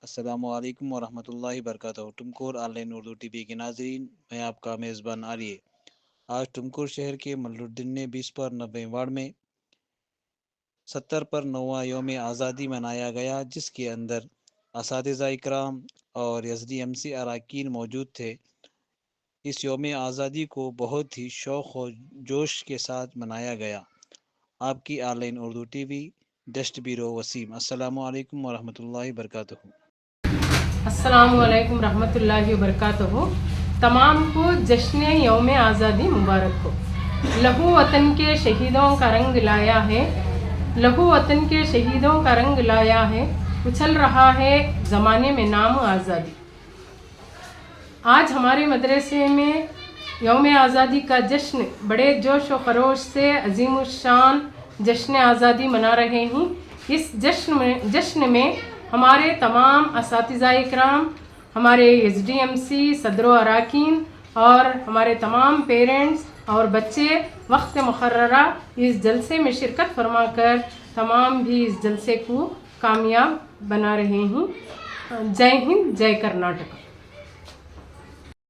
السلام علیکم ورحمۃ اللہ وبرکاتہ۔ Tumkur on line Urdu T وی کے ناظرین، میں آپ کا میزبان آریے۔ آج ٹمکور شہر کے ملرالدین نے 20 پر 90 وارڈ میں 70 پر 9واں یوم آزادی منایا گیا، جس کے اندر اساتذہ اکرام اور SDMC اراکین موجود تھے۔ اس یوم آزادی کو بہت ہی شوق و جوش کے ساتھ منایا گیا۔ آپ کی online Urdu T V desk بیرو وسیم۔ السلام علیکم ورحمۃ اللہ وبرکاتہ۔ السلام علیکم رحمۃ اللہ وبرکاتہ۔ تمام کو جشن یوم آزادی مبارک ہو۔ لہو وطن کے شہیدوں کا رنگ لایا ہے، لہو وطن کے شہیدوں کا رنگ لایا ہے، اچھل رہا ہے زمانے میں نام آزادی۔ آج ہمارے مدرسے میں یوم آزادی کا جشن بڑے جوش و خروش سے عظیم الشان جشن آزادی منا رہے ہیں۔ اس جشن میں ہمارے تمام اساتذہ اکرام، ہمارے SDMC صدر و اراکین اور ہمارے تمام پیرنٹس اور بچے وقت مقررہ اس جلسے میں شرکت فرما کر تمام بھی اس جلسے کو کامیاب بنا رہے ہیں۔ جے ہند، جے کرناٹک۔